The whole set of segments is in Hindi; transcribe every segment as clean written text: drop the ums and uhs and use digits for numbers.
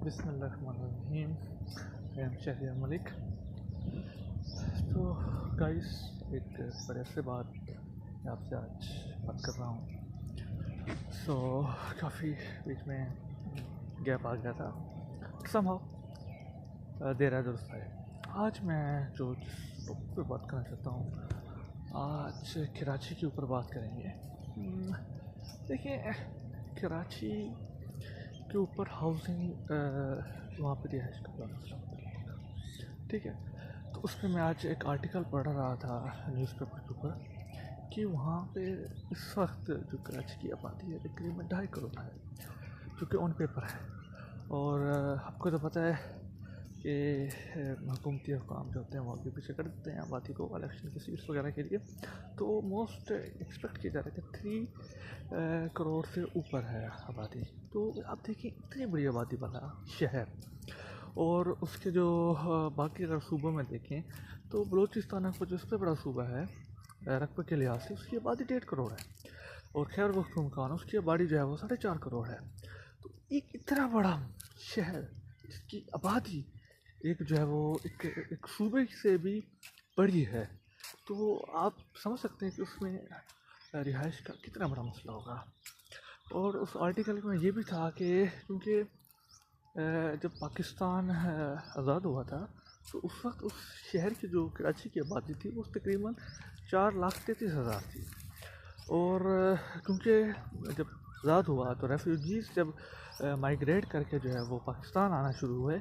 बिस्मिल्लाहिर्रहमानिर्रहीम। I am Shahriyar Malik. तो गाइस, एक बड़े से बात आपसे आज बात कर रहा हूँ। काफ़ी बीच में गैप आ गया था, समहाउ देर दुरुस्त है। आज मैं जो टॉपिक पे बात करना चाहता हूँ, आज कराची के ऊपर बात करेंगे। देखिए, कराची के ऊपर हाउसिंग, वहाँ पर रिहाइश का बड़ा मसला होता है, ठीक है। तो उस पर मैं आज एक आर्टिकल पढ़ रहा था न्यूज़पेपर के ऊपर कि वहाँ पे इस वक्त जो कराची की आबादी है तकरीबन 2.5 करोड़ है, जो कि ऑन पेपर है। और आपको तो पता है कि हुकूमती हुकाम जो होते हैं वो आगे पीछे कर देते हैं आबादी को इलेक्शन की सीट्स वगैरह के लिए। तो मोस्ट एक्सपेक्ट किया जा रहा है कि 3 करोड़ से ऊपर है आबादी। तो आप देखिए, इतनी बड़ी आबादी वाला शहर, और उसके जो बाकी अगर सूबों में देखें तो बलूचिस्तान को जो सबसे बड़ा सूबा है रकबे के लिहाज से, उसकी आबादी 1.5 करोड़ है। और खैर पख्तूनख्वा उसकी आबादी जो है वो 4.5 करोड़ है। तो एक इतना बड़ा शहर जिसकी आबादी एक जो है वो एक सूबे से भी बड़ी है, तो आप समझ सकते हैं कि उसमें रिहाइश का कितना बड़ा मसला होगा। और उस आर्टिकल में ये भी था कि क्योंकि जब पाकिस्तान आज़ाद हुआ था तो उस वक्त उस शहर की जो कराची की आबादी थी वो तकरीबन 4,33,000 थी। और क्योंकि जब आज़ाद हुआ तो रेफ्यूजीज़ जब माइग्रेट करके जो है वो पाकिस्तान आना शुरू हुए,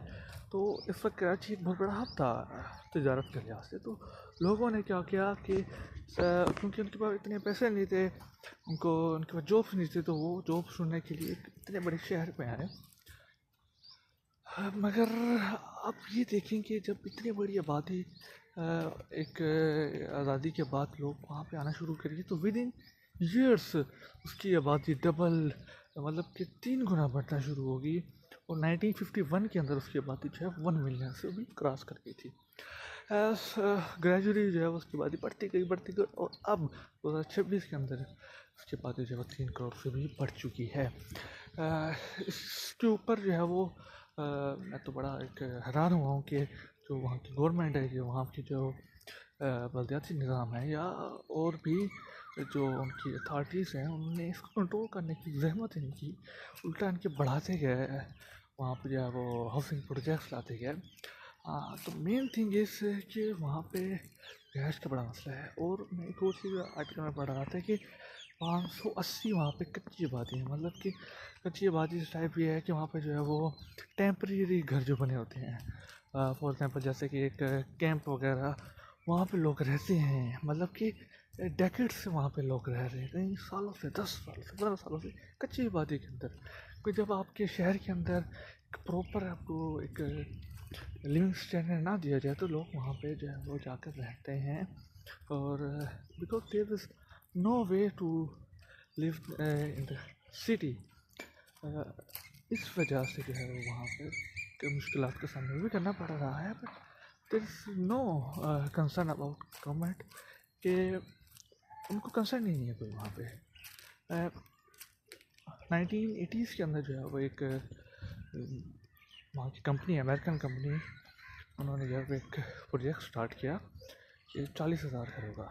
तो इस वक्त कराची एक बहुत बड़ा हब था तिजारत के लिहाज से। तो लोगों ने क्या किया कि क्योंकि उनके पास इतने पैसे नहीं थे, उनके पास जॉब्स नहीं थे, तो वो जॉब्स ढूंढने के लिए इतने बड़े शहर में आए। मगर आप ये देखें कि जब इतनी बड़ी आबादी एक आज़ादी के बाद लोग वहाँ पे आना शुरू करेंगे तो विद इन ईयर्स उसकी आबादी डबल, मतलब कि 3 गुना बढ़ना शुरू होगी। और 1951 के अंदर उसकी आबादी जो है 1 मिलियन से भी क्रॉस कर गई थी। ग्रेजुअली जो है उसकी आबादी बढ़ती गई, और अब 2026 के अंदर उसकी आबादी जो है 3 करोड़ से भी बढ़ चुकी है। इसके ऊपर जो है वो मैं तो बड़ा एक हैरान हुआ हूँ कि जो वहाँ की गवर्नमेंट है, जो वहाँ की जो बलदियाती निज़ाम है या और भी जो उनकी अथॉरिटीज़ हैं, उन्होंने इसको कंट्रोल करने की ज़हमत ही नहीं की, उल्टा इनके बढ़ाते गए। वहाँ पे जो है वो हाउसिंग प्रोजेक्ट्स लाते गए। तो मेन थिंग इस कि वहाँ पे रिहाइश का बड़ा मसला है। और मैं एक और चीज़ आर्टिकल में पढ़ रहा था कि 580 वहाँ पे कच्ची आबादी है। मतलब कि कच्ची आबादी इस टाइप ये है कि वहाँ पे जो है वो टेम्परेरी घर जो बने होते हैं, फॉर एग्जांपल जैसे कि एक कैंप वगैरह, वहाँ पे लोग रहते हैं। मतलब कि डेकेड्स से वहाँ पे लोग रह रहे हैं, कई सालों से, 10 साल से, 15 सालों से कच्ची आबादी के अंदर। कोई जब आपके शहर के अंदर एक प्रॉपर आपको एक लिविंग स्टैंडर्ड ना दिया जाए तो लोग वहाँ पे जो है वो जाकर रहते हैं। और because there is no way to live in the city, इस वजह से जो है वो वहाँ पे मुश्किलात का सामना भी करना पड़ रहा है। But there is no concern about government कि उनको कंसर्न ही नहीं है कोई वहाँ पे। 1980s के अंदर जो है वो एक वहाँ की कंपनी, अमेरिकन कंपनी, उन्होंने जो है एक प्रोजेक्ट स्टार्ट किया कि 40,000 घर होगा।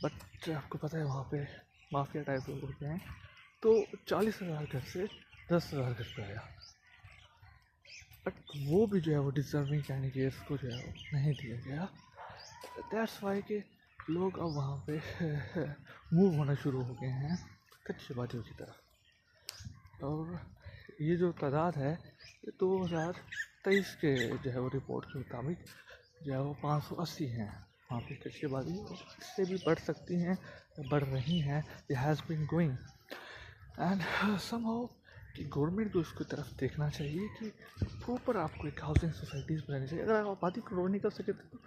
बट आपको पता है वहाँ पे माफिया टाइप लोग होते हैं, तो 40,000 घर से 10,000 घर पे आया। बट वो भी जो है वो डिज़र्विंग कैंडिडेट्स को जो है वो नहीं दिया गया। दैट्स वाई कि लोग अब वहाँ पे मूव होना शुरू हो गए हैं कच्ची आबादियों की तरफ। और ये जो तादाद है, ये 2023 के जो है वो रिपोर्ट के मुताबिक जो है वो 580 हैं वहाँ पे कच्ची आबादी। इससे भी बढ़ सकती हैं, बढ़ रही हैं। It has been going and somehow कि गवर्नमेंट को उसकी तरफ देखना चाहिए कि प्रॉपर आपको एक हाउसिंग सोसाइटीज़ बनानी चाहिए। अगर आप आबादी कंट्रोल नहीं कर सकते तो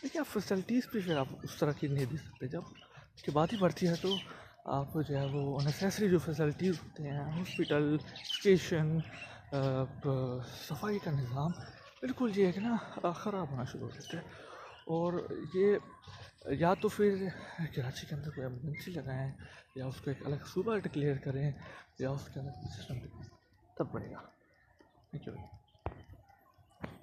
देखिए, आप फैसिलिटीज़ भी फिर आप उस तरह की नहीं दे सकते। जब उसकी बात ही बढ़ती है तो आप जो है वो अननेसेसरी जो फैसिलिटीज़ होते हैं, हॉस्पिटल, स्टेशन, सफाई का निज़ाम, बिल्कुल ये है कि ना ख़राब होना शुरू हो जाता है। और ये या तो फिर कराची के अंदर कोई एमरजेंसी लगाएं, या उसको एक अलग सूबा डिक्लेयर करें, या उसके अंदर सिस्टम तब बढ़ेगा। Thank you.